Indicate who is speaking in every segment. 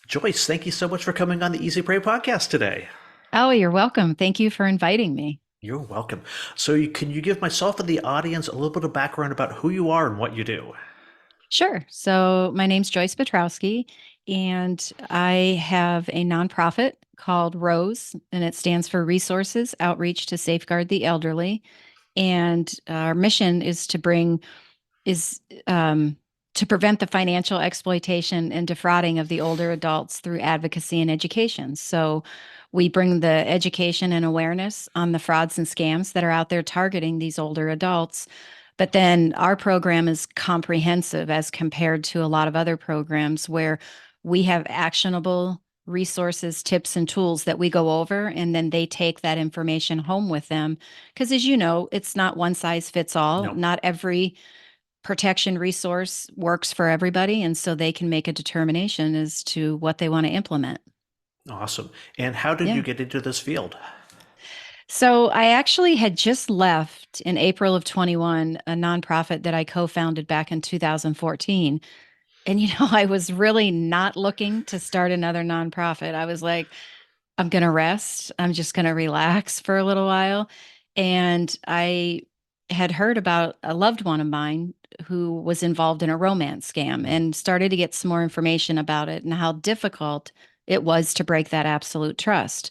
Speaker 1: Joyce, thank you so much for coming on the Easy Pray podcast today.
Speaker 2: Oh, you're welcome. Thank you for inviting me.
Speaker 1: You're welcome. Can you give myself and the audience a little bit of background about who you are and what you do?
Speaker 2: Sure. So, my name's Joyce Petrowski, and I have a nonprofit called R.O.S E, and it stands for Resources Outreach to Safeguard the Elderly. And our mission is is um, to prevent the financial exploitation and defrauding of the older adults through advocacy and education. So, we bring the education and awareness on the frauds and scams that are out there targeting these older adults. But then our program is comprehensive as compared to a lot of other programs where we have actionable resources, tips, and tools that we go over, and then they take that information home with them. Because as you know, it's not one size fits all.
Speaker 1: No.
Speaker 2: Not every protection resource works for everybody. And so they can make a determination as to what they want to implement.
Speaker 1: Awesome. And how did you
Speaker 2: Yeah.
Speaker 1: get into this field?
Speaker 2: So I actually had just left in April of 21, a nonprofit that I co-founded back in 2014. And, I was really not looking to start another nonprofit. I was like, I'm going to rest. I'm just going to relax for a little while. And I had heard about a loved one of mine who was involved in a romance scam
Speaker 1: Mhm.
Speaker 2: and started to get some more information about it and how difficult it was to break that absolute trust.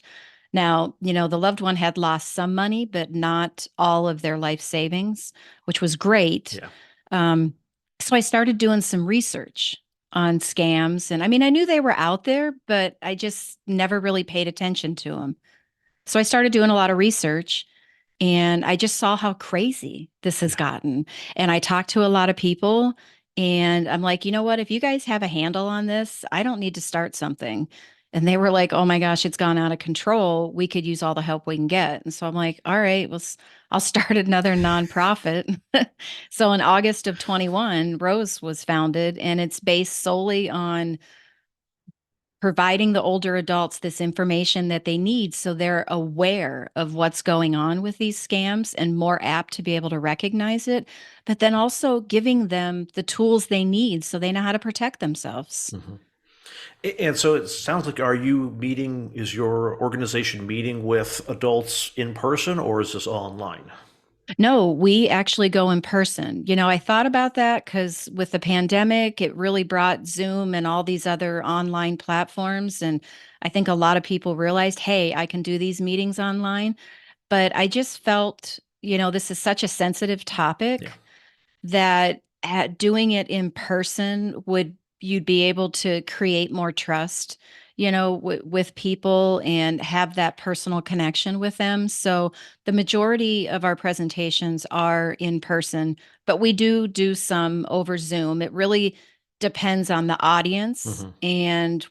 Speaker 2: Now, the loved one had lost some money, but not all of their life savings, which was great.
Speaker 1: Yeah.
Speaker 2: Um, so I started doing some research on scams. And I mean, I knew they were out there, but I just never really paid attention to them. So I started doing a lot of research and I just saw how crazy this has
Speaker 1: Yeah.
Speaker 2: gotten. And I talked to a lot of people and I'm like, you know what? If you guys have a handle on this, I don't need to start something. And they were like, oh my gosh, it's gone out of control. We could use all the help we can get. And so I'm like, all right, well, I'll start another nonprofit. So in August of 21, R.O.S.E was founded and it's based solely on providing the older adults this information that they need so they're aware of what's going on with these scams and more apt to be able to recognize it, but then also giving them the tools they need so they know how to protect themselves.
Speaker 1: Mhm. And so it sounds like, is your organization meeting with adults in person or is this all online?
Speaker 2: No, we actually go in person. I thought about that because with the pandemic, it really brought Zoom and all these other online platforms. And I think a lot of people realized, hey, I can do these meetings online. But I just felt, this is such a sensitive
Speaker 1: Yeah.
Speaker 2: topic that doing it in person you'd be able to create more trust, with people and have that personal connection with them. So the majority of our presentations are in person, but we do some over Zoom. It really depends on the audience
Speaker 1: Mhm.
Speaker 2: and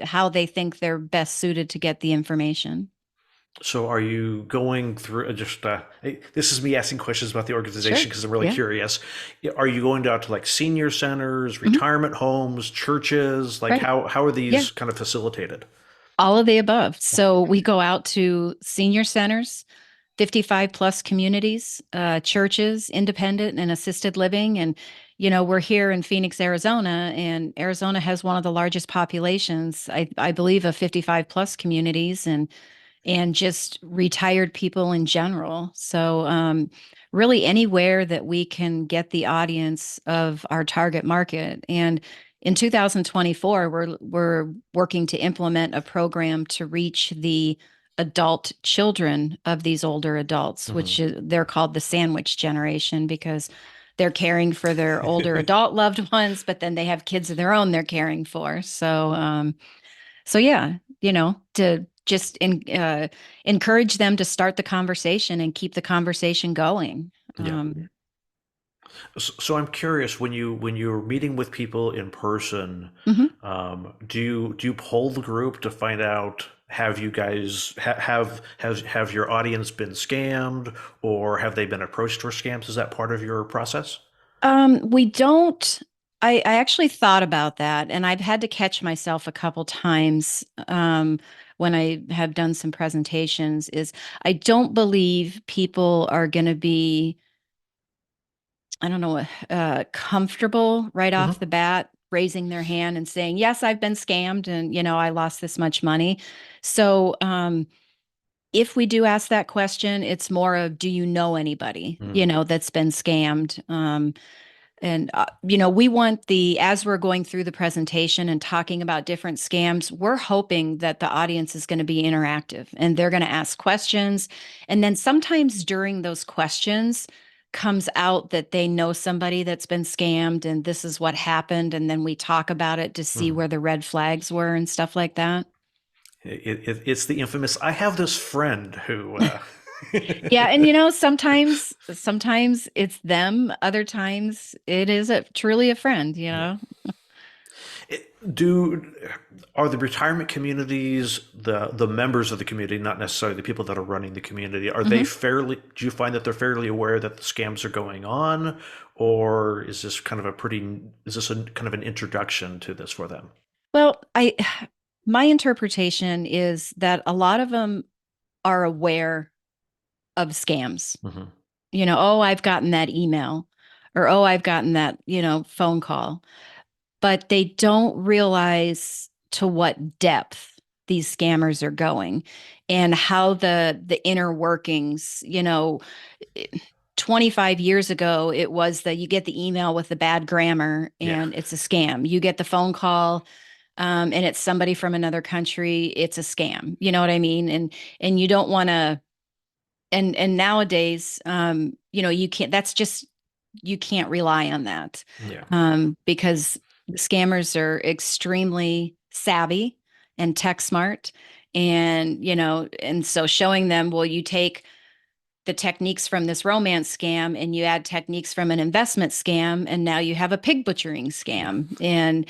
Speaker 2: how they think they're best suited to get the information.
Speaker 1: So are you going through this is me asking questions about the
Speaker 2: Sure.
Speaker 1: organization because I'm really
Speaker 2: Yeah.
Speaker 1: curious. Are you going out to like senior centers,
Speaker 2: Mhm.
Speaker 1: retirement homes, churches? Like
Speaker 2: Right.
Speaker 1: how are
Speaker 2: Yeah.
Speaker 1: these kind of facilitated?
Speaker 2: All of the above. So we go out to senior centers, 55 plus communities, churches, independent and assisted living. And, we're here in Phoenix, Arizona, and Arizona has one of the largest populations, I believe, of 55 plus communities and just retired people in general. So, really anywhere that we can get the audience of our target market. And in 2024, we're working to implement a program to reach the adult children of these older adults,
Speaker 1: Hmm.
Speaker 2: they're called the sandwich generation because they're caring for their older adult loved ones, but then they have kids of their own they're caring for. So yeah, to just encourage them to start the conversation and keep the conversation going.
Speaker 1: Yeah. So I'm curious when you're meeting with people in person,
Speaker 2: Mhm.
Speaker 1: do you poll the group to find out have you guys have your audience been scammed or have they been approached for scams? Is that part of your process?
Speaker 2: We don't. I actually thought about that, and I've had to catch myself a couple times when I have done some presentations. Is I don't believe people are going to be, I don't know, comfortable right off
Speaker 1: Hmm.
Speaker 2: the bat raising their hand and saying, yes, I've been scammed and, I lost this much money. So, if we do ask that question, it's more of, do you know anybody,
Speaker 1: Mm.
Speaker 2: that's been scammed? We want as we're going through the presentation and talking about different scams, we're hoping that the audience is going to be interactive and they're going to ask questions. And then sometimes during those questions comes out that they know somebody that's been scammed and this is what happened. And then we talk about it to see
Speaker 1: Mm.
Speaker 2: where the red flags were and stuff like that.
Speaker 1: It's the infamous, I have this friend who,
Speaker 2: Yeah, and sometimes it's them, other times it is truly a friend.
Speaker 1: yeah. Do are the retirement communities, the members of the community, not necessarily the people that are running the community, are they
Speaker 2: Mhm.
Speaker 1: fairly, do you find that they're fairly aware that the scams are going on, or is this kind of is this a kind of an introduction to this for them?
Speaker 2: Well, my interpretation is that a lot of them are aware of scams.
Speaker 1: Hmm.
Speaker 2: Oh, I've gotten that email or oh, I've gotten that, phone call, but they don't realize to what depth these scammers are going and how the inner workings, 25 years ago, it was that you get the email with the bad grammar
Speaker 1: Yeah.
Speaker 2: and it's a scam. You get the phone call, and it's somebody from another country, it's a scam. You know what I mean? And you don't want to. And nowadays, you can't. That's just you can't rely on that,
Speaker 1: Yeah.
Speaker 2: because the scammers are extremely savvy and tech smart, and so showing them, well, you take the techniques from this romance scam and you add techniques from an investment scam and now you have a pig butchering
Speaker 1: Yeah.
Speaker 2: scam. And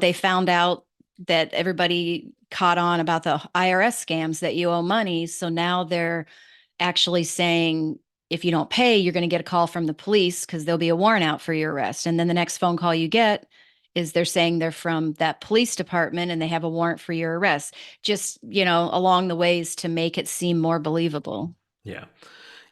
Speaker 2: they found out that everybody caught on about the IRS scams that you owe money, so now they're actually saying if you don't pay you're going to get a call from the police because there'll be a warrant out for your arrest, and then the next phone call you get is they're saying they're from that police department and they have a warrant for your arrest, just along the ways to make it seem more believable.
Speaker 1: Yeah.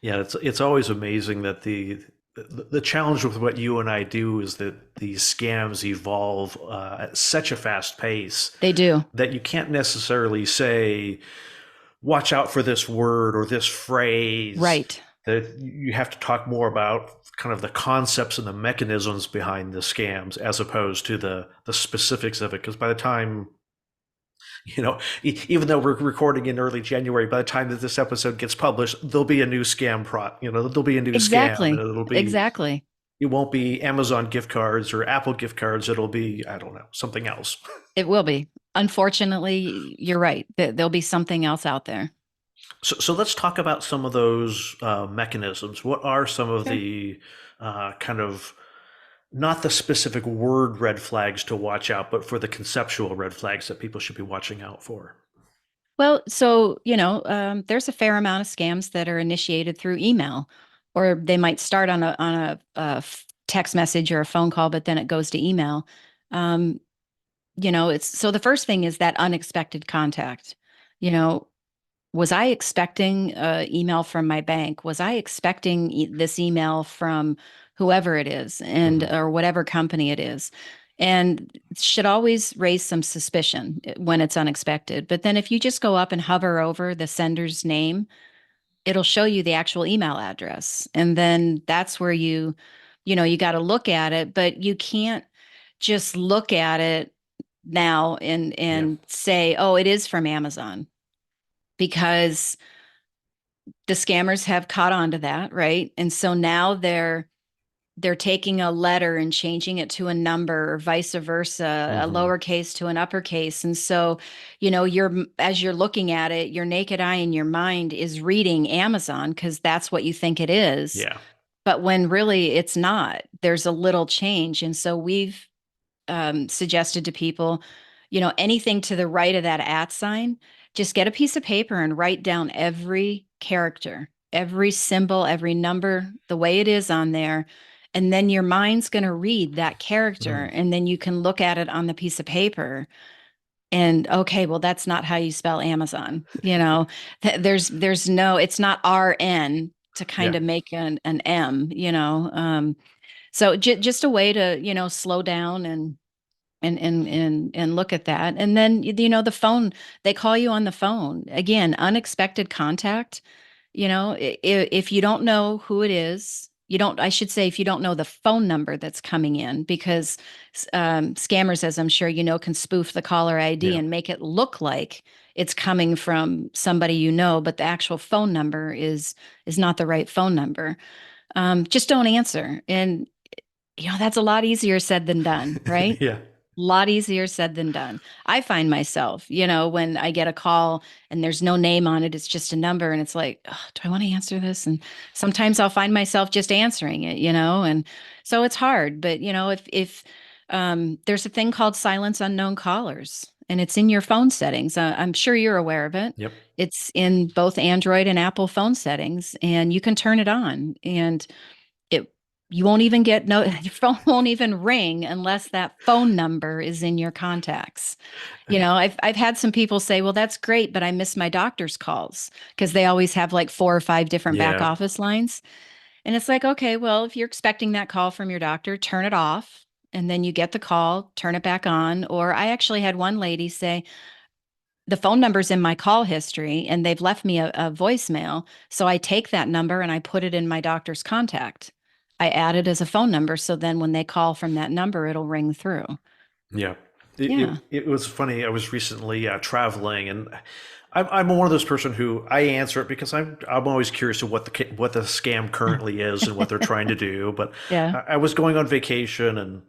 Speaker 1: Yeah, it's always amazing that the challenge with what you and I do is that these scams evolve at such a fast pace
Speaker 2: They do.
Speaker 1: that you can't necessarily say, watch out for this word or this phrase.
Speaker 2: Right.
Speaker 1: That you have to talk more about kind of the concepts and the mechanisms behind the scams as opposed to the specifics of it. Because by the time, even though we're recording in early January, by the time that this episode gets published, there'll be a new there'll be a new scam, and
Speaker 2: Exactly. Exactly.
Speaker 1: it won't be Amazon gift cards or Apple gift cards. It'll be, I don't know, something else.
Speaker 2: It will be. Unfortunately, you're right. There'll be something else out there.
Speaker 1: So let's talk about some of those mechanisms. What are some of
Speaker 2: Sure.
Speaker 1: the kind of not the specific word red flags to watch out, but for the conceptual red flags that people should be watching out for?
Speaker 2: Well, so, there's a fair amount of scams that are initiated through email, or they might start on a text message or a phone call, but then it goes to email. Um, it's so the first thing is that unexpected contact. You know, was I expecting an email from my bank? Was I expecting this email from whoever it is and
Speaker 1: Hmm.
Speaker 2: or whatever company it is? And it should always raise some suspicion when it's unexpected. But then if you just go up and hover over the sender's name, it'll show you the actual email address. And then that's where you got to look at it, but you can't just look at it now and
Speaker 1: Yeah.
Speaker 2: say, "Oh, it is from Amazon," because the scammers have caught on to that, right? And so now they're taking a letter and changing it to a number or vice versa, a
Speaker 1: Hmm.
Speaker 2: lowercase to an uppercase. And so, you're as you're looking at it, your naked eye in your mind is reading Amazon because that's what you think it is.
Speaker 1: Yeah.
Speaker 2: But when really it's not, there's a little change. And so we've suggested to people, anything to the right of that at sign, just get a piece of paper and write down every character, every symbol, every number, the way it is on there. And then your mind's going to read that character.
Speaker 1: Mm.
Speaker 2: And then you can look at it on the piece of paper and, okay, well, that's not how you spell Amazon. There's no, it's not RN to kind
Speaker 1: Yeah.
Speaker 2: of make an M. So just a way to, slow down and look at that. And then, the phone, they call you on the phone. Again, unexpected contact. If you don't know who it is, I should say, if you don't know the phone number that's coming in, because scammers, as I'm sure you know, can spoof the caller ID
Speaker 1: Yeah.
Speaker 2: and make it look like it's coming from somebody but the actual phone number is not the right phone number. Just don't answer. And that's a lot easier said than done, right?
Speaker 1: Yeah.
Speaker 2: Lot easier said than done. I find myself, when I get a call and there's no name on it, it's just a number, and it's like, "Ugh, do I want to answer this?" And sometimes I'll find myself just answering it, and so it's hard. But if there's a thing called silence unknown callers, and it's in your phone settings. I'm sure you're aware of it.
Speaker 1: Yep.
Speaker 2: It's in both Android and Apple phone settings, and you can turn it on, and it you won't even get no your phone won't even ring unless that phone number is in your contacts. I've had some people say, "Well, that's great, but I miss my doctor's calls," because they always have like 4 or 5 different back
Speaker 1: Yeah.
Speaker 2: office lines. And it's like, okay, well, if you're expecting that call from your doctor, turn it off, and then you get the call, turn it back on. Or I actually had one lady say, the phone number's in my call history and they've left me a voicemail. So I take that number and I put it in my doctor's contact. I add it as a phone number. So then when they call from that number, it'll ring through.
Speaker 1: Yeah. It,
Speaker 2: Yeah.
Speaker 1: it, it was funny. I was recently traveling, and I'm one of those person who I answer it because I'm always curious of what the scam currently is and what they're trying to do. But
Speaker 2: Yeah.
Speaker 1: I was going on vacation, and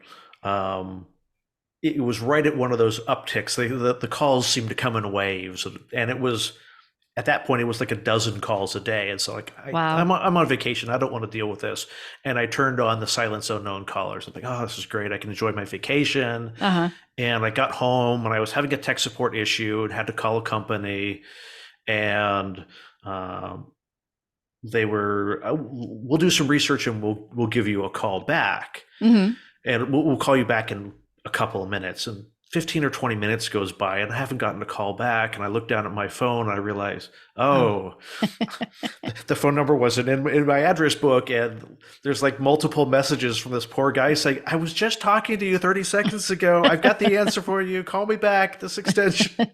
Speaker 1: um, it was right at one of those upticks. The calls seemed to come in waves, and it was at that point it was like a dozen calls a day. And so like
Speaker 2: Wow.
Speaker 1: I'm on vacation. I don't want to deal with this. And I turned on the silence unknown callers. I'm like, oh, this is great. I can enjoy my vacation.
Speaker 2: Uh-huh.
Speaker 1: And I got home and I was having a tech support issue and had to call a company. And um, they were, we'll do some research and we'll give you a call back.
Speaker 2: Hmm.
Speaker 1: And we'll call you back in a couple of minutes. And 15 or 20 minutes goes by and I haven't gotten a call back. And I look down at my phone and I realize,
Speaker 2: Oh.
Speaker 1: oh, the phone number wasn't in my address book. And there's like multiple messages from this poor guy saying, I was just talking to you 30 seconds ago. I've got the answer for you. Call me back, this extension.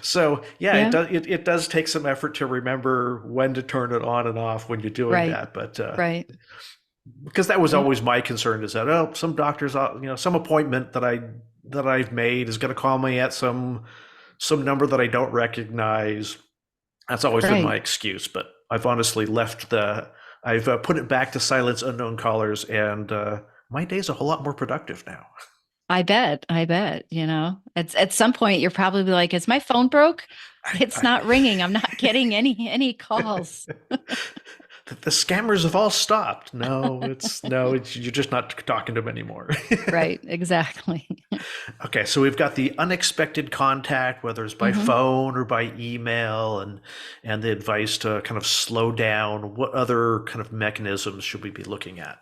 Speaker 1: So yeah,
Speaker 2: Yeah.
Speaker 1: it does take some effort to remember when to turn it on and off when you're doing
Speaker 2: Right.
Speaker 1: that. But
Speaker 2: Right.
Speaker 1: because that was
Speaker 2: Yeah.
Speaker 1: always my concern is that, oh, some doctors, some appointment that I've made is going to call me at some number that I don't recognize. That's always been my
Speaker 2: Right.
Speaker 1: excuse, but I've honestly I've put it back to silence unknown callers, and my day's a whole lot more productive now.
Speaker 2: I bet. I bet. At some point you're probably like, is my phone broke?
Speaker 1: I,
Speaker 2: It's
Speaker 1: I,
Speaker 2: not ringing. I'm not getting any calls.
Speaker 1: the scammers have all stopped. No, you're just not talking to them anymore.
Speaker 2: Right. Exactly.
Speaker 1: Okay, so we've got the unexpected contact, whether it's by
Speaker 2: Hmm.
Speaker 1: phone or by email, and the advice to kind of slow down. What other kind of mechanisms should we be looking at?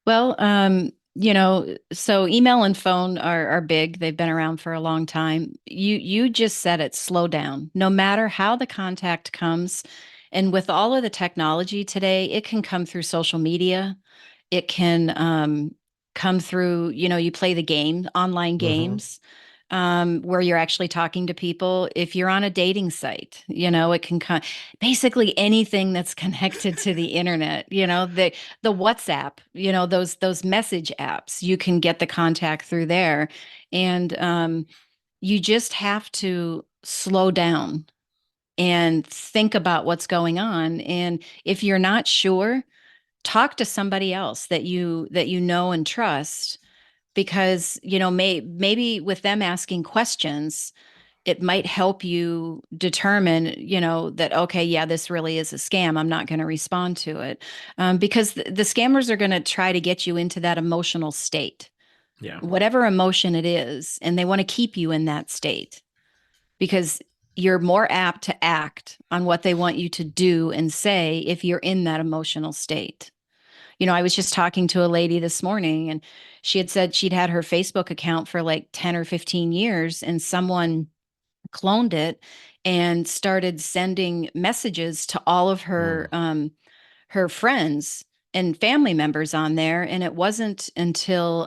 Speaker 2: Well, so email and phone are big. They've been around for a long time. You just said it, slow down. No matter how the contact comes, and with all of the technology today, it can come through social media. It can come through, you play the game, online
Speaker 1: Hmm.
Speaker 2: games, where you're actually talking to people. If you're on a dating site, it can come basically anything that's connected to the internet, the WhatsApp, those message apps, you can get the contact through there. And you just have to slow down and think about what's going on. And if you're not sure, talk to somebody else that you know and trust, because maybe with them asking questions, it might help you determine, that, okay, yeah, this really is a scam. I'm not going to respond to it. Because the scammers are going to try to get you into that emotional state,
Speaker 1: Yeah,
Speaker 2: whatever emotion it is, and they want to keep you in that state because you're more apt to act on what they want you to do and say if you're in that emotional state. I was just talking to a lady this morning, and she had said she'd had her Facebook account for like 10 or 15 years, and someone cloned it and started sending messages to all of
Speaker 1: mm,
Speaker 2: her friends and family members on there. And it wasn't until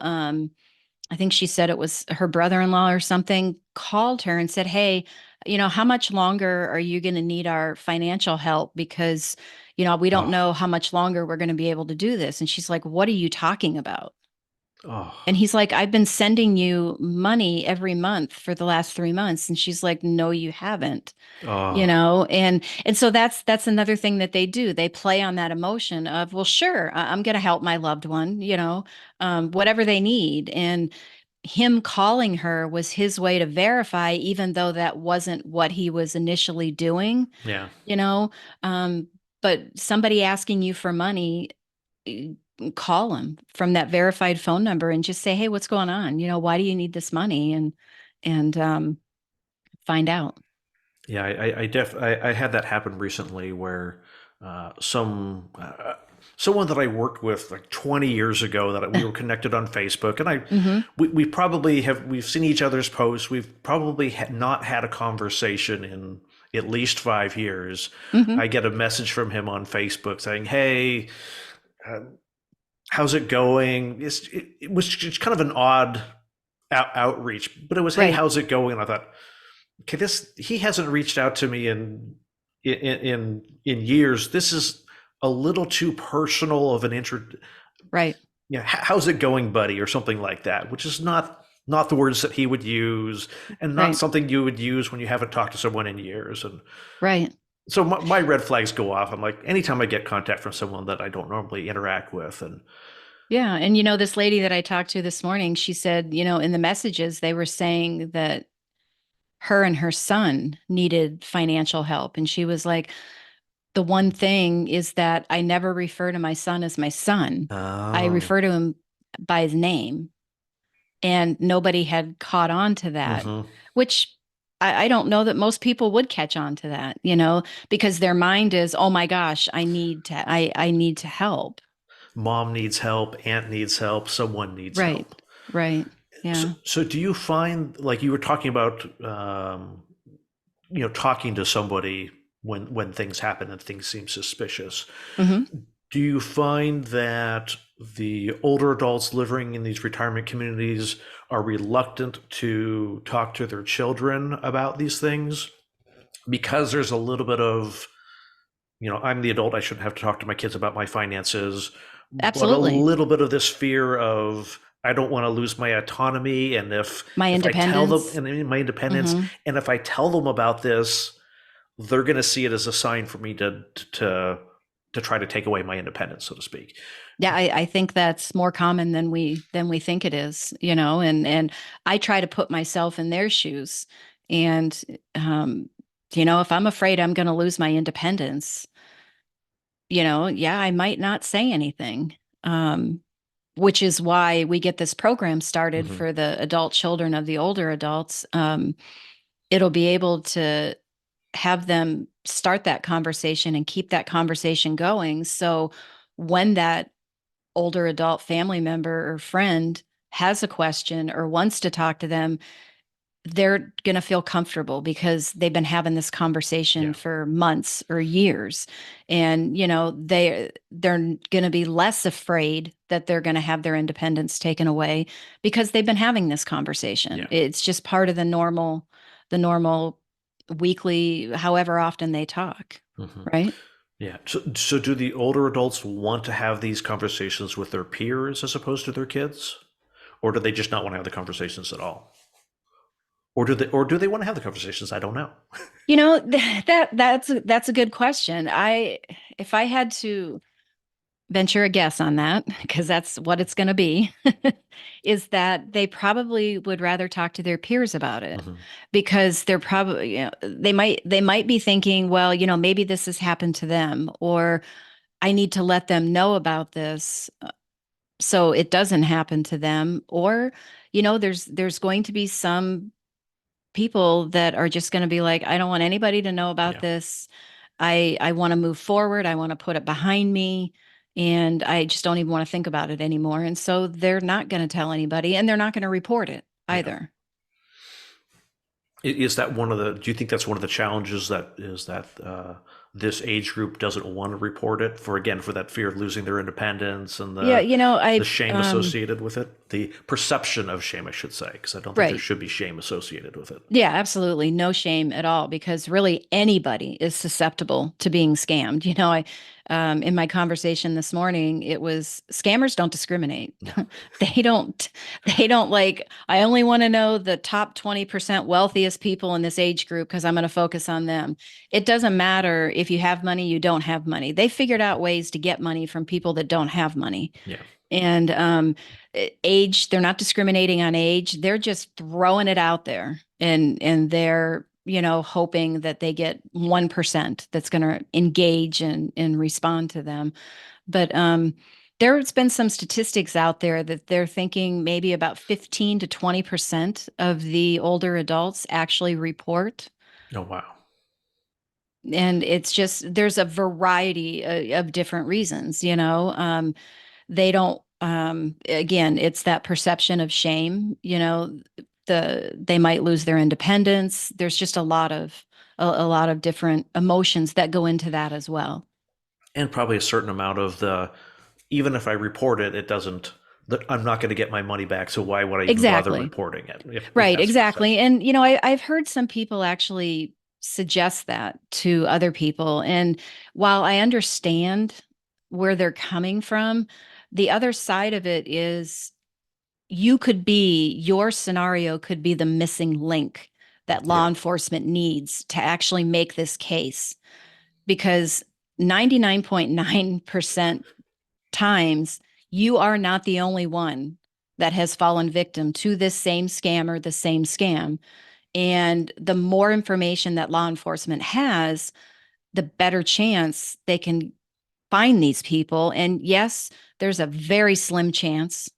Speaker 2: I think she said it was her brother-in-law or something, called her and said, "Hey, how much longer are you going to need our financial help? Because, we don't
Speaker 1: Oh,
Speaker 2: know how much longer we're going to be able to do this." And she's like, "What are you talking about?"
Speaker 1: oh,
Speaker 2: And he's like, "I've been sending you money every month for the last 3 months." And she's like, "No, you haven't."
Speaker 1: oh,
Speaker 2: And so that's another thing that they do. They play on that emotion of, well, sure, I'm going to help my loved one, whatever they need. And him calling her was his way to verify, even though that wasn't what he was initially doing,
Speaker 1: yeah,
Speaker 2: you know. Um, but somebody asking you for money, eh, call them from that verified phone number and just say, "Hey, what's going on? Why do you need this money?" And find out.
Speaker 1: yeah. I had that happen recently where someone that I worked with like 20 years ago that we were connected on Facebook, and
Speaker 2: Hmm.
Speaker 1: we probably we've seen each other's posts. We've probably not had a conversation in at least 5 years.
Speaker 2: Hmm.
Speaker 1: I get a message from him on Facebook saying, "Hey, uh, how's it going?" It was just kind of an odd outreach, but it was, "Hey,
Speaker 2: Right,
Speaker 1: how's it going?" And I thought, okay, this he hasn't reached out to me in years. This is a little too personal of an intro.
Speaker 2: right,
Speaker 1: Yeah, how's it going, buddy, or something like that, which is not the words that he would use, and not
Speaker 2: right,
Speaker 1: something you would use when you haven't talked to someone in years. And
Speaker 2: right.
Speaker 1: so my red flags go off. I'm like, anytime I get contact from someone that I don't normally interact with, and
Speaker 2: Yeah. And this lady that I talked to this morning, she said, in the messages, they were saying that her and her son needed financial help. And she was like, "The one thing is that I never refer to my son as my son. I
Speaker 1: oh,
Speaker 2: refer to him by his name." And nobody had caught on to that,
Speaker 1: hmm,
Speaker 2: which I don't know that most people would catch on to that, because their mind is, "Oh my gosh, I need to help."
Speaker 1: mom needs help, aunt needs help, someone needs
Speaker 2: Right.
Speaker 1: help.
Speaker 2: Right.
Speaker 1: So,
Speaker 2: Yeah.
Speaker 1: so do you find, like you were talking about, talking to somebody when things happen and things seem suspicious?
Speaker 2: Hmm.
Speaker 1: Do you find that the older adults living in these retirement communities are reluctant to talk to their children about these things because there's a little bit of, I'm the adult, I shouldn't have to talk to my kids about my finances, but a
Speaker 2: Absolutely.
Speaker 1: little bit of this fear of I don't want to lose my autonomy, and
Speaker 2: My
Speaker 1: if I tell them
Speaker 2: independence.
Speaker 1: and my independence,
Speaker 2: Hmm.
Speaker 1: and if I tell them about this, they're going to see it as a sign for me to try to take away my independence, so to speak.
Speaker 2: Yeah, I think that's more common than we think it is, and I try to put myself in their shoes. And if I'm afraid I'm going to lose my independence, yeah, I might not say anything. Um, which is why we get this program started
Speaker 1: Hmm.
Speaker 2: for the adult children of the older adults. It'll be able to have them start that conversation and keep that conversation going. So when that older adult family member or friend has a question or wants to talk to them, they're going to feel comfortable because they've been having this conversation
Speaker 1: Yeah,
Speaker 2: for months or years. And they're going to be less afraid that they're going to have their independence taken away because they've been having this conversation.
Speaker 1: yeah.
Speaker 2: It's just part of the normal weekly, however often they talk,
Speaker 1: Hmm.
Speaker 2: right?
Speaker 1: Yeah. So do the older adults want to have these conversations with their peers as opposed to their kids, or do they just not want to have the conversations at all? Or do they want to have the conversations? I don't know.
Speaker 2: That's a good question. If I had to venture a guess on that, because that's what it's going to be, is that they probably would rather talk to their peers about it,
Speaker 1: Hmm.
Speaker 2: because they're probably, they might be thinking, well, maybe this has happened to them, or I need to let them know about this so it doesn't happen to them, or there's going to be some people that are just going to be like, "I don't want anybody to know about
Speaker 1: Yeah,
Speaker 2: this. I want to move forward. I want to put it behind me. And I just don't even want to think about it anymore." And so they're not going to tell anybody, and they're not going to report it
Speaker 1: yeah.
Speaker 2: either.
Speaker 1: Is that one of the? Do you think that's one of the challenges that is that this age group doesn't want to report it for, again, for that fear of losing their independence and
Speaker 2: Yeah,
Speaker 1: the shame associated with it, the perception of shame, I should say, because I don't think there
Speaker 2: right.
Speaker 1: should be shame associated with it.
Speaker 2: Yeah, absolutely. No shame at all because really anybody is susceptible to being scammed. In my conversation this morning, it was scammers don't discriminate.
Speaker 1: No.
Speaker 2: They don't, they don't like, I only want to know the top 20% wealthiest people in this age group because I'm going to focus on them. It doesn't matter if you have money, you don't have money. They figured out ways to get money from people that don't have money.
Speaker 1: Yeah.
Speaker 2: And age, they're not discriminating on age. They're just throwing it out there and they're, hoping that they get 1% that's going to engage and respond to them. But there's been some statistics out there that they're thinking maybe about 15 to 20% of the older adults actually report.
Speaker 1: Oh, wow.
Speaker 2: And it's just, there's a variety of different reasons, they don't, again, it's that perception of shame, they might lose their independence. There's just a lot of different emotions that go into that as well.
Speaker 1: And probably a certain amount of the, even if I report it, it doesn't, I'm not going to get my money back. So why would I even bother
Speaker 2: Exactly.
Speaker 1: reporting it? If
Speaker 2: Right,
Speaker 1: that's the
Speaker 2: exactly.
Speaker 1: perception.
Speaker 2: And I've heard some people actually suggest that to other people. And while I understand where they're coming from, the other side of it is your scenario could be the missing link that law
Speaker 1: Yeah.
Speaker 2: enforcement needs to actually make this case because 99.9% times you are not the only one that has fallen victim to this same scam or the same scam. And the more information that law enforcement has, the better chance they can find these people. And yes, there's a very slim chance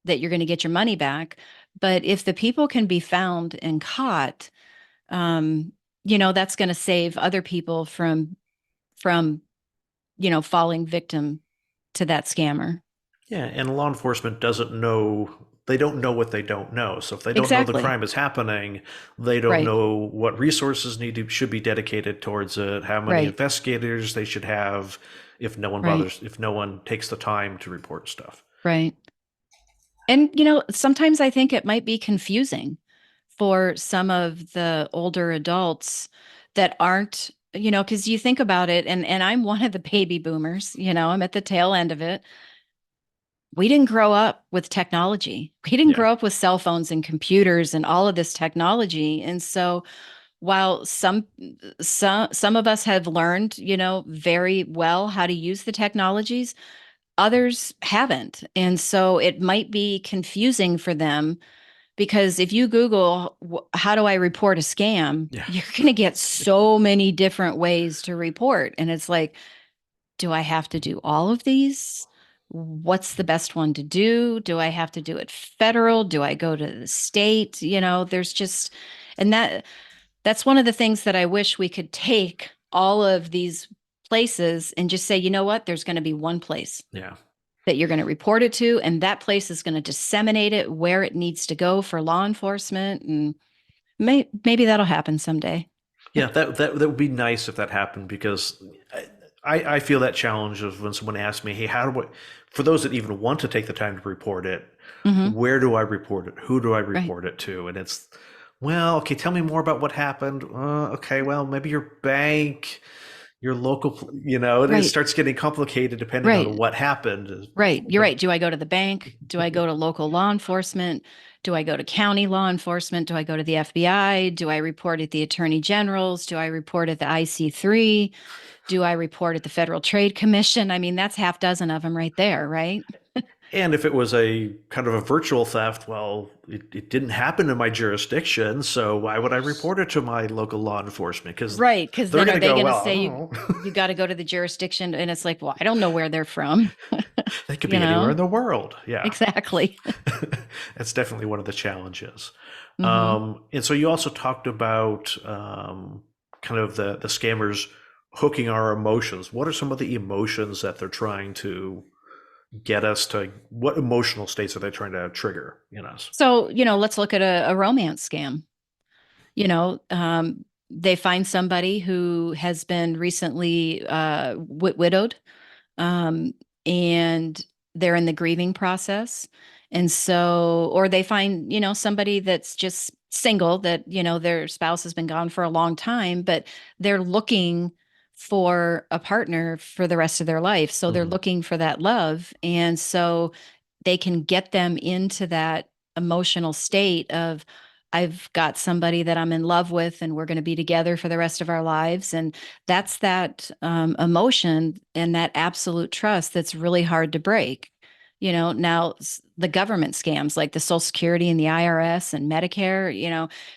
Speaker 2: that you're going to get your money back. But if the people can be found and caught, um, that's going to save other people from falling victim to that scammer.
Speaker 1: Yeah. And law enforcement doesn't know, they don't know what they don't know. So if they don't know the
Speaker 2: Exactly.
Speaker 1: crime is happening, they don't
Speaker 2: Right.
Speaker 1: know what resources should be dedicated towards it, how many
Speaker 2: Right.
Speaker 1: investigators they should have if no one
Speaker 2: Right.
Speaker 1: bothers, if no one takes the time to report stuff.
Speaker 2: Right. And, sometimes I think it might be confusing for some of the older adults that aren't, because you think about it, and I'm one of the baby boomers, I'm at the tail end of it. We didn't grow up with technology. We didn't
Speaker 1: Yeah.
Speaker 2: grow up with cell phones and computers and all of this technology. And so while some of us have learned, very well how to use the technologies, others haven't. And so it might be confusing for them because if you Google, how do I report a scam?
Speaker 1: Yeah.
Speaker 2: You're going to get so many different ways to report. And it's like, do I have to do all of these? What's the best one to do? Do I have to do it federal? Do I go to the state? There's just, and that's one of the things that I wish we could take all of these places and just say, you know what? There's going to be one place
Speaker 1: Yeah.
Speaker 2: that you're going to report it to, and that place is going to disseminate it where it needs to go for law enforcement. And maybe that'll happen someday.
Speaker 1: Yeah, that would be nice if that happened because I feel that challenge of when someone asks me, hey, how do I, for those that even want to take the time to report it,
Speaker 2: Hmm.
Speaker 1: where do I report it? Who do I
Speaker 2: Right.
Speaker 1: report it to? And it's, well, okay, tell me more about what happened. Okay, well, maybe your bank, your local, and it
Speaker 2: Right.
Speaker 1: starts getting complicated depending on
Speaker 2: Right.
Speaker 1: what happened.
Speaker 2: Right. You're
Speaker 1: But
Speaker 2: right. Do I go to the bank? Do I go to local law enforcement? Do I go to county law enforcement? Do I go to the FBI? Do I report at the attorney general's? Do I report at the IC3? Do I report at the Federal Trade Commission? I mean, that's half dozen of them right there, right?
Speaker 1: And if it was a kind of a virtual theft, well, it didn't happen in my jurisdiction, so why would I report it to my local law enforcement? Because
Speaker 2: Right. Because
Speaker 1: they're
Speaker 2: then
Speaker 1: going
Speaker 2: are
Speaker 1: to
Speaker 2: they
Speaker 1: go,
Speaker 2: going to
Speaker 1: well, I
Speaker 2: say
Speaker 1: don't
Speaker 2: you
Speaker 1: know.
Speaker 2: you got to go to the jurisdiction? And it's like, well, I don't know where they're from.
Speaker 1: They could
Speaker 2: You
Speaker 1: be anywhere
Speaker 2: know?
Speaker 1: in the world. Yeah.
Speaker 2: Exactly.
Speaker 1: That's definitely one of the challenges.
Speaker 2: Hmm.
Speaker 1: And so you also talked about kind of the scammers hooking our emotions. What are some of the emotions that they're trying to get us to? What emotional states are they trying to trigger in us?
Speaker 2: So, let's look at a romance scam. You know, um, they find somebody who has been recently widowed, um, and they're in the grieving process. And so, or they find, somebody that's just single, that, their spouse has been gone for a long time, but they're looking for a partner for the rest of their life. So they're
Speaker 1: Hmm.
Speaker 2: looking for that love. And so they can get them into that emotional state of, I've got somebody that I'm in love with, and we're going to be together for the rest of our lives. And that's that emotion and that absolute trust that's really hard to break. Now the government scams like the Social Security and the IRS and Medicare,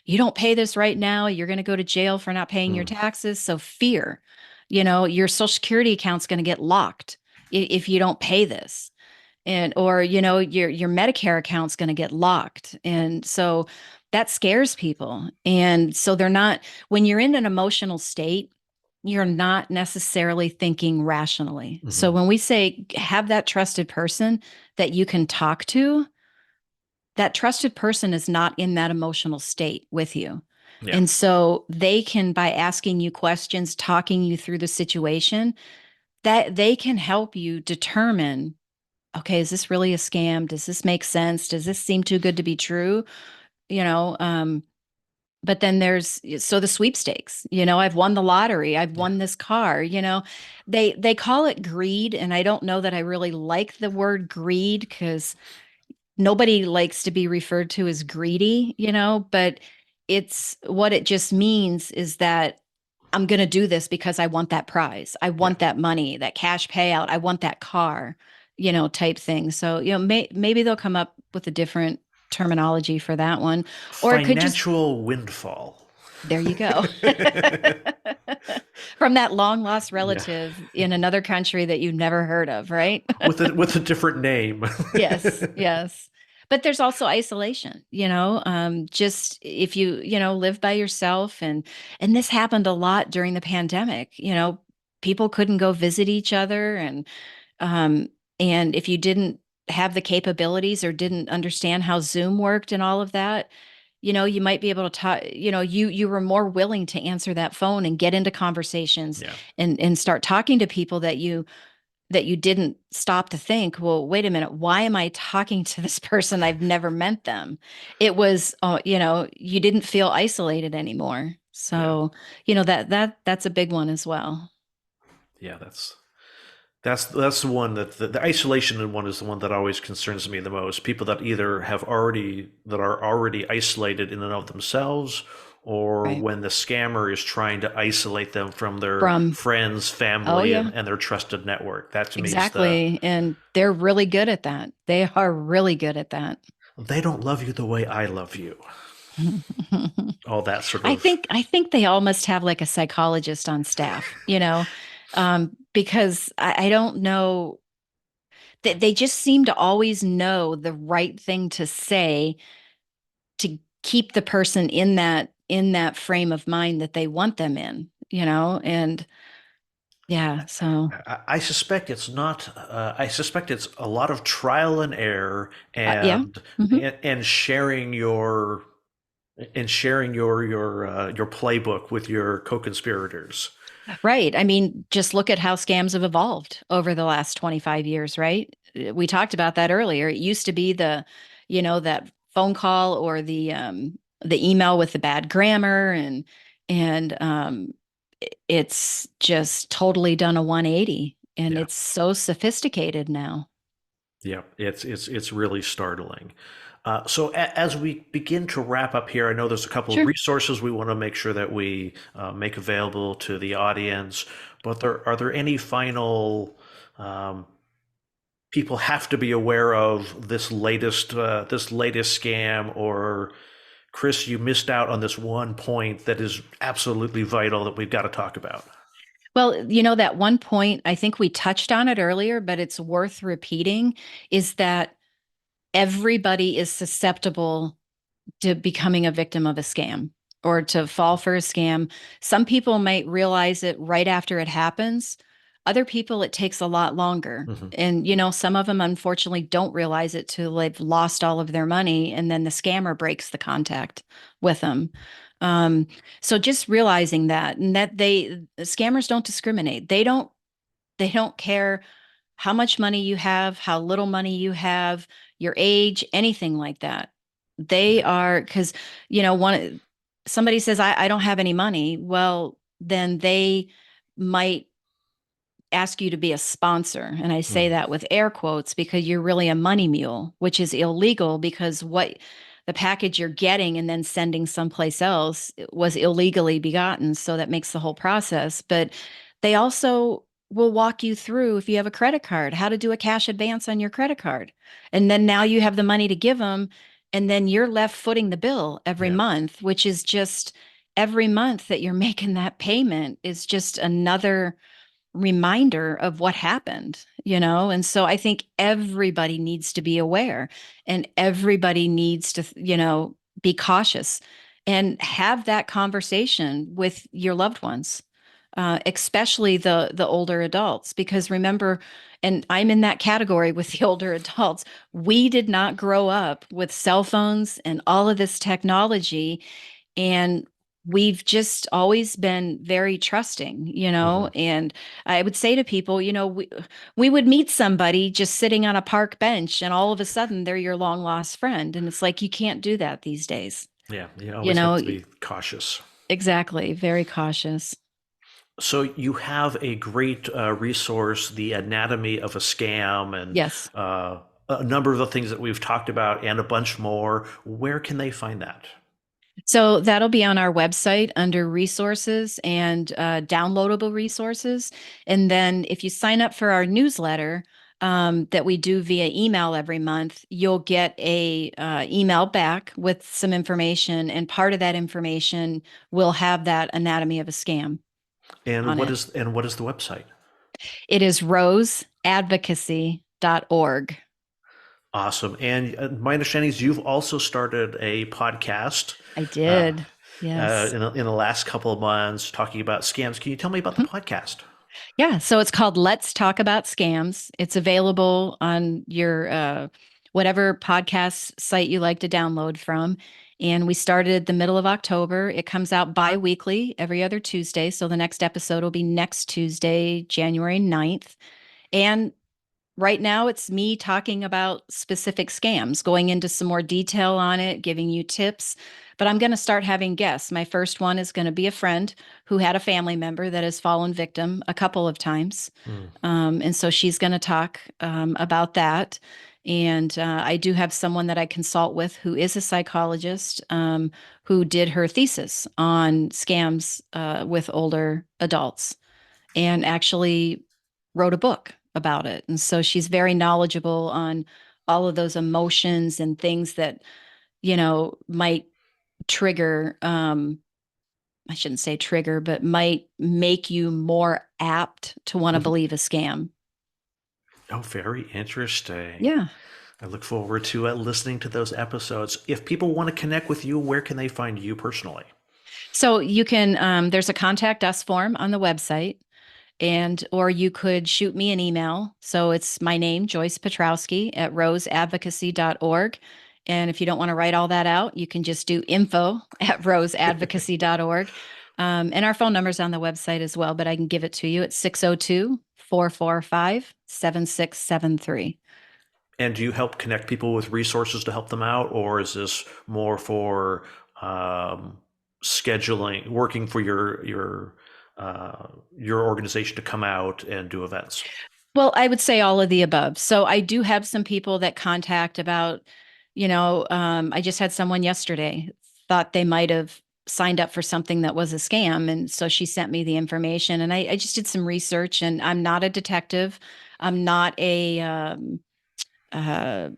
Speaker 2: you don't pay this right now, you're going to go to jail for not paying your
Speaker 1: Mm.
Speaker 2: taxes. So fear, your Social Security account's going to get locked if you don't pay this. And or your Medicare account's going to get locked. And so that scares people. And so they're not, when you're in an emotional state, you're not necessarily thinking rationally. So
Speaker 1: Hmm.
Speaker 2: when we say have that trusted person that you can talk to, that trusted person is not in that emotional state with you.
Speaker 1: Yeah.
Speaker 2: And so they can, by asking you questions, talking you through the situation, that they can help you determine, okay, is this really a scam? Does this make sense? Does this seem too good to be true? You know, um, but then there's, so the sweepstakes, I've won the lottery, I've
Speaker 1: Yeah.
Speaker 2: won this car, they call it greed. And I don't know that I really like the word greed, because nobody likes to be referred to as greedy, but it's what it just means is that I'm going to do this because I want that prize. I
Speaker 1: Yeah.
Speaker 2: want that money, that cash payout. I want that car, type thing. So, maybe they'll come up with a different terminology for that one. Or it could just,
Speaker 1: Financial windfall.
Speaker 2: there you go. From that long lost
Speaker 1: Yeah.
Speaker 2: relative in another country that you've never heard of, right?
Speaker 1: With a different name.
Speaker 2: Yes, yes. But there's also isolation, just if you, live by yourself, and this happened a lot during the pandemic, people couldn't go visit each other, um and if you didn't have the capabilities or didn't understand how Zoom worked and all of that, you might be able to talk, you were more willing to answer that phone and get into conversations,
Speaker 1: Yeah.
Speaker 2: and start talking to people that you didn't stop to think, well, wait a minute, why am I talking to this person? I've never met them. It was, you didn't feel isolated anymore.
Speaker 1: Yeah.
Speaker 2: So, that's a big one as well.
Speaker 1: Yeah. That's the one that the isolation one is the one that always concerns me the most. People that either are already isolated in and of themselves, or
Speaker 2: Right.
Speaker 1: when the scammer is trying to isolate them from their
Speaker 2: From,
Speaker 1: friends,
Speaker 2: oh,
Speaker 1: family,
Speaker 2: yeah,
Speaker 1: and their trusted network. That to me is the
Speaker 2: exactly. And they're really good at that. They are really good at that.
Speaker 1: they don't love you the way I love you. All that sort
Speaker 2: I
Speaker 1: of
Speaker 2: think I think they all must have like a psychologist on staff, because I don't know, they just seem to always know the right thing to say to keep the person in that frame of mind that they want them in, and yeah, so
Speaker 1: I suspect it's not. I suspect it's a lot of trial and error
Speaker 2: yeah.
Speaker 1: and
Speaker 2: Hmm.
Speaker 1: and sharing your playbook with your co-conspirators.
Speaker 2: Right. I mean, just look at how scams have evolved over the last 25 years, right? We talked about that earlier. It used to be that phone call or the email with the bad grammar, and it's just totally done a 180, and
Speaker 1: Yeah,
Speaker 2: it's so sophisticated now.
Speaker 1: yeah, it's really startling. So as we begin to wrap up here, I know there's a couple of
Speaker 2: Sure.
Speaker 1: resources we want to make sure that we make available to the audience. But are there any final um, people have to be aware of this latest scam, or Chris, you missed out on this one point that is absolutely vital that we've got to talk about?
Speaker 2: Well, that one point, I think we touched on it earlier, but it's worth repeating, is that everybody is susceptible to becoming a victim of a scam or to fall for a scam. Some people might realize it right after it happens. Other people, it takes a lot longer.
Speaker 1: Hmm.
Speaker 2: And, some of them unfortunately don't realize it till they've lost all of their money, and then the scammer breaks the contact with them. Um, so just realizing that, and that scammers don't discriminate. They don't care how much money you have, how little money you have, your age, anything like that. They are, because, one somebody says, I don't have any money. Well, then they might ask you to be a sponsor. And I say
Speaker 1: Mm.
Speaker 2: that with air quotes because you're really a money mule, which is illegal because what the package you're getting and then sending someplace else was illegally begotten. So that makes the whole process. But they also will walk you through, if you have a credit card, how to do a cash advance on your credit card. And then now you have the money to give them. And then you're left footing the bill every
Speaker 1: Yeah.
Speaker 2: month, which is just every month that you're making that payment is just another reminder of what happened, And so I think everybody needs to be aware and everybody needs to, be cautious and have that conversation with your loved ones, especially the older adults, because remember, and I'm in that category with the older adults, we did not grow up with cell phones and all of this technology, and we've just always been very trusting,
Speaker 1: Hmm.
Speaker 2: and I would say to people, we would meet somebody just sitting on a park bench and all of a sudden they're your long lost friend. And it's like, you can't do that these days.
Speaker 1: Yeah, you
Speaker 2: You
Speaker 1: always have
Speaker 2: know,
Speaker 1: to be cautious.
Speaker 2: exactly. Very cautious.
Speaker 1: So you have a great resource, The Anatomy of a Scam, and
Speaker 2: Yes.
Speaker 1: a number of the things that we've talked about, and a bunch more. Where can they find that?
Speaker 2: So that'll be on our website under resources and downloadable resources. And then if you sign up for our newsletter that we do via email every month, you'll get a email back with some information. And part of that information will have that anatomy of a scam
Speaker 1: And
Speaker 2: on it.
Speaker 1: what is the website?
Speaker 2: It is roseadvocacy.org.
Speaker 1: Awesome. And my understanding is you've also started a podcast
Speaker 2: I
Speaker 1: uh,
Speaker 2: did. Yes.
Speaker 1: in the last couple of months talking about scams. Can you tell me about the podcast?
Speaker 2: Yeah, so it's called Let's Talk About Scams. It's available on your whatever podcast site you like to download from. And we started the middle of October. It comes out bi-weekly every other Tuesday. So the next episode will be next Tuesday, January 9th. And right now, it's me talking about specific scams, going into some more detail on it, giving you tips. But I'm going to start having guests. My first one is going to be a friend who had a family member that has fallen victim a couple of times.
Speaker 1: Hmm.
Speaker 2: And so she's going to talk about that. And I do have someone that I consult with who is a psychologist who did her thesis on scams with older adults and actually wrote a book about it. And so she's very knowledgeable on all of those emotions and things that, might trigger, I shouldn't say trigger, but might make you more apt to want to believe a scam.
Speaker 1: Oh, very interesting.
Speaker 2: Yeah.
Speaker 1: I look forward to listening to those episodes. If people want to connect with you, where can they find you personally?
Speaker 2: So you can, there's a contact us form on the website. And or you could shoot me an email. So it's my name, Joyce Petrowski at roseadvocacy.org. And if you don't want to write all that out, you can just do info at roseadvocacy.org. And our phone number's on the website as well, but I can give it to you. It's 602-445-7673.
Speaker 1: And do you help connect people with resources to help them out, or is this more for um, scheduling, working for your organization to come out and do events?
Speaker 2: Well, I would say all of the above. So I do have some people that contact about, I just had someone yesterday thought they might have signed up for something that was a scam. And so she sent me the information and I just did some research, and I'm not a detective. I'm not uh,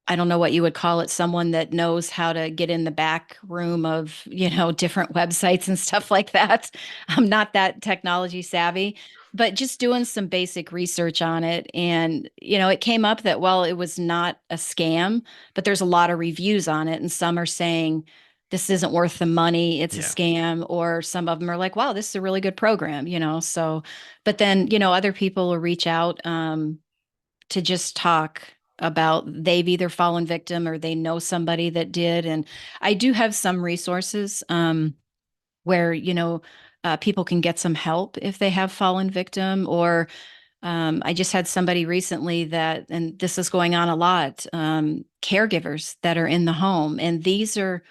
Speaker 2: I don't know what you would call it, someone that knows how to get in the back room of, different websites and stuff like that. I'm not that technology savvy, but just doing some basic research on it. And, it came up that, well, it was not a scam, but there's a lot of reviews on it. And some are saying, this isn't worth the money, it's a
Speaker 1: Yeah.
Speaker 2: scam. Or some of them are like, wow, this is a really good program, So, but then, other people will reach out to just talk about they've either fallen victim or they know somebody that did. And I do have some resources where, people can get some help if they have fallen victim. Or I just had somebody recently that, and this is going on a lot, caregivers that are in the home. And these are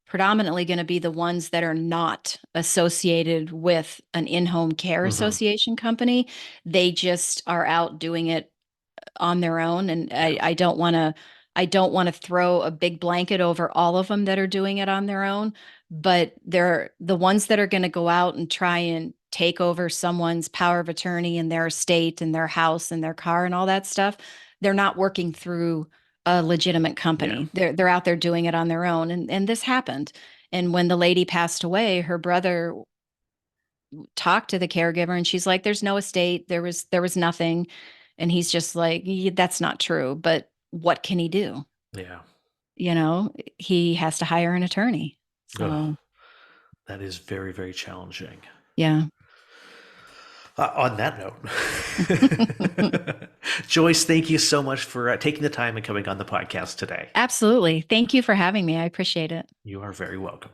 Speaker 2: predominantly going to be the ones that are not associated with an in-home care
Speaker 1: Hmm.
Speaker 2: association company. They just are out doing it on their own. And
Speaker 1: Yeah.
Speaker 2: I don't want to throw a big blanket over all of them that are doing it on their own, but they're the ones that are going to go out and try and take over someone's power of attorney and their estate and their house and their car and all that stuff. They're not working through a legitimate
Speaker 1: Yeah.
Speaker 2: company. They're out there doing it on their own. And this happened. And when the lady passed away, her brother talked to the caregiver and she's like, there's no estate. There was nothing. And he's just like, "Yeah, that's not true." But what can he do?
Speaker 1: Yeah.
Speaker 2: You know, he has to hire an attorney.
Speaker 1: Ugh,
Speaker 2: So,
Speaker 1: that is very, very challenging.
Speaker 2: yeah.
Speaker 1: On that note, Joyce, thank you so much for taking the time and coming on the podcast today.
Speaker 2: Absolutely. Thank you for having me. I appreciate it.
Speaker 1: You are very welcome.